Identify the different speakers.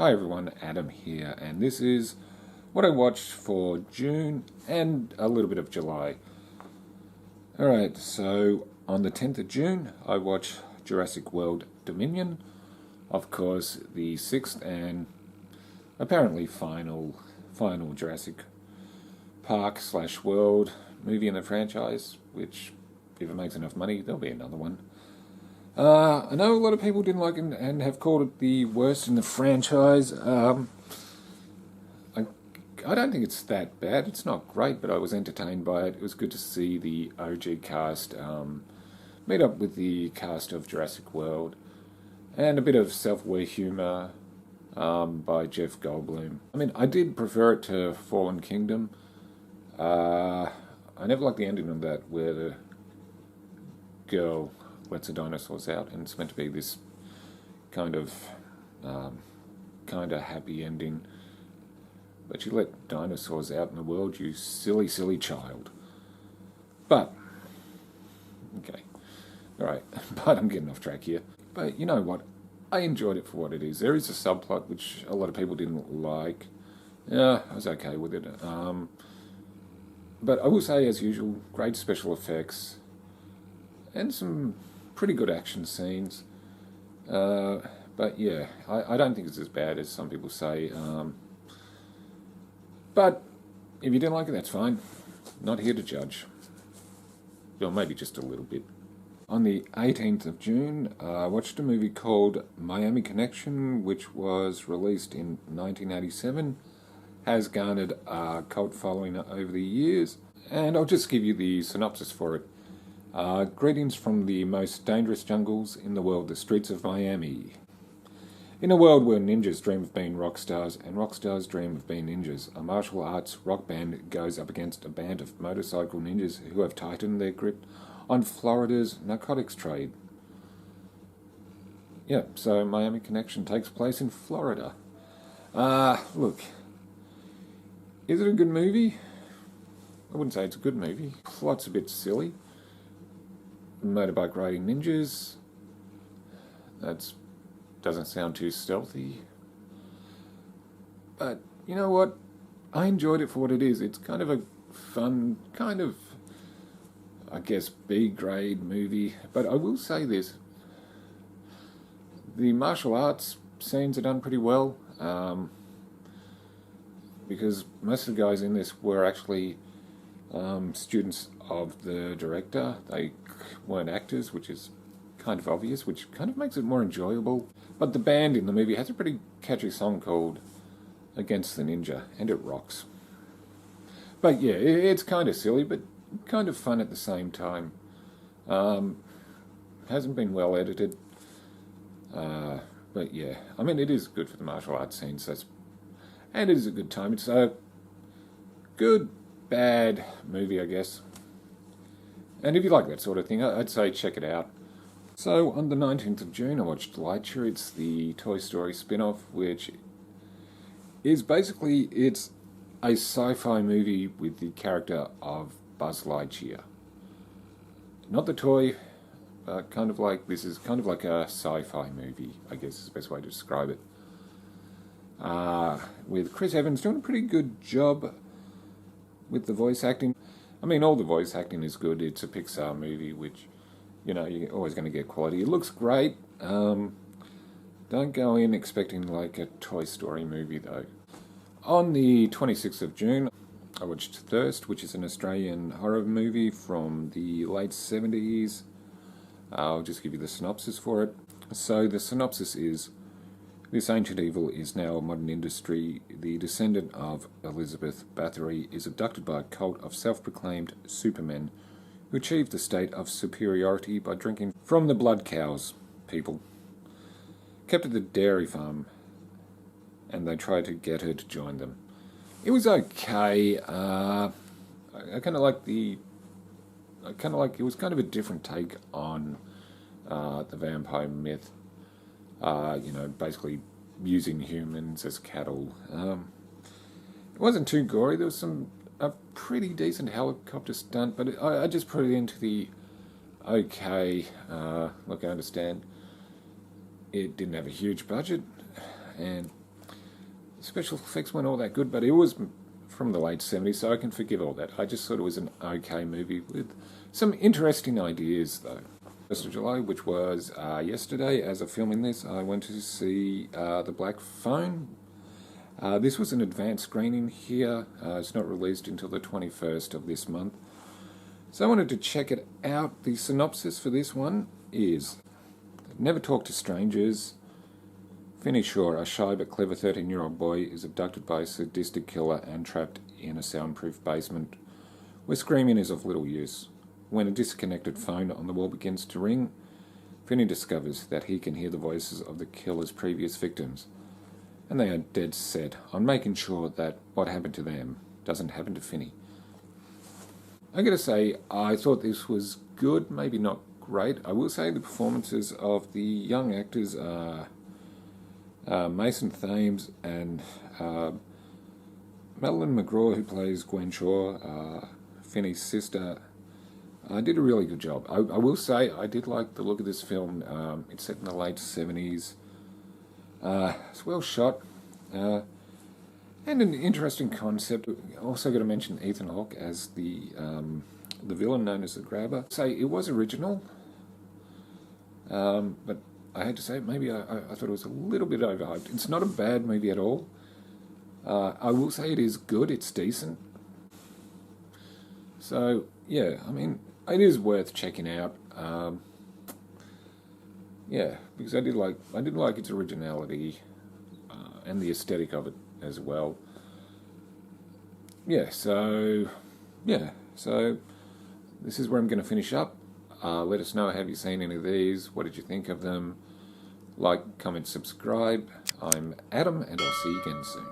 Speaker 1: Hi everyone, Adam here, and this is what I watched for June and a little bit of July. Alright, so on the 10th of June, I watched Jurassic World Dominion. Of course, the sixth and apparently final Jurassic Park / World movie in the franchise, which, if it makes enough money, there'll be another one. I know a lot of people didn't like it and have called it the worst in the franchise. I don't think it's that bad. It's not great, but I was entertained by it. It was good to see the OG cast meet up with the cast of Jurassic World, and a bit of self-aware humour by Jeff Goldblum. I mean, I did prefer it to Fallen Kingdom. I never liked the ending of that, where the girl lets the dinosaurs out, and it's meant to be this kind of happy ending. But you let dinosaurs out in the world, you silly, silly child. But, okay, alright, but I'm getting off track here. But you know what? I enjoyed it for what it is. There is a subplot which a lot of people didn't like. Yeah, I was okay with it. But I will say, as usual, great special effects and some pretty good action scenes. But yeah, I don't think it's as bad as some people say. But if you didn't like it, that's fine. Not here to judge. Or maybe just a little bit. On the 18th of June, I watched a movie called Miami Connection, which was released in 1987. Has garnered a cult following over the years. And I'll just give you the synopsis for it. Greetings from the most dangerous jungles in the world, the streets of Miami. In a world where ninjas dream of being rock stars and rock stars dream of being ninjas, a martial arts rock band goes up against a band of motorcycle ninjas who have tightened their grip on Florida's narcotics trade. Yeah, so Miami Connection takes place in Florida. Look, is it a good movie? I wouldn't say it's a good movie. Plot's a bit silly. Motorbike riding ninjas. That doesn't sound too stealthy. But you know what? I enjoyed it for what it is. It's kind of a fun, I guess, B-grade movie. But I will say this. The martial arts scenes are done pretty well. Because most of the guys in this were actually students of the director. They weren't actors, which is kind of obvious, which kind of makes it more enjoyable. But the band in the movie has a pretty catchy song called Against the Ninja, and it rocks. But yeah, it's kind of silly, but kind of fun at the same time. Hasn't been well edited. But yeah, I mean, it is good for the martial arts scenes, and it is a good time. It's a good, bad movie, I guess. And if you like that sort of thing, I'd say check it out. So, on the 19th of June, I watched Leicester. It's the Toy Story spin-off, which is basically, it's a sci-fi movie with the character of Buzz Lightyear. Not the toy, but this is kind of like a sci-fi movie, I guess is the best way to describe it. With Chris Evans doing a pretty good job with the voice acting. I mean, all the voice acting is good. It's a Pixar movie, which, you know, you're always going to get quality. It looks great. Don't go in expecting like a Toy Story movie, though. On the 26th of June, I watched Thirst, which is an Australian horror movie from the late 70s. I'll just give you the synopsis for it. So the synopsis is, this ancient evil is now a modern industry. The descendant of Elizabeth Bathory is abducted by a cult of self-proclaimed supermen who achieve the state of superiority by drinking from the blood cows, people. Kept at the dairy farm, and they try to get her to join them. It was okay. I kind of like it was kind of a different take on the vampire myth. Basically using humans as cattle. It wasn't too gory. There was a pretty decent helicopter stunt, but I just put it into the okay. Look, I understand it didn't have a huge budget, and special effects weren't all that good, but it was from the late 70s, so I can forgive all that. I just thought it was an okay movie with some interesting ideas, though. 1st of July, which was yesterday, as of filming this, I went to see The Black Phone. This was an advanced screening here. It's not released until the 21st of this month. So I wanted to check it out. The synopsis for this one is: never talk to strangers. Finney Shaw, a shy but clever 13-year-old boy, is abducted by a sadistic killer and trapped in a soundproof basement where screaming is of little use. When a disconnected phone on the wall begins to ring, Finney discovers that he can hear the voices of the killer's previous victims, and they are dead set on making sure that what happened to them doesn't happen to Finney. I gotta say, I thought this was good, maybe not great. I will say the performances of the young actors are Mason Thames and Madeline McGraw, who plays Gwen Shaw, Finney's sister, did a really good job. I will say I did like the look of this film. It's set in the late 70s. It's well shot. And an interesting concept. Also got to mention Ethan Hawke as the villain known as the Grabber. Say it was original, but I had to say maybe I thought it was a little bit overhyped. It's not a bad movie at all. I will say it is good. It's decent. So yeah, I mean, it is worth checking out. Yeah, because I did like its originality and the aesthetic of it as well. So this is where I'm going to finish up. Let us know, have you seen any of these? What did you think of them? Like, comment, subscribe. I'm Adam, and I'll see you again soon.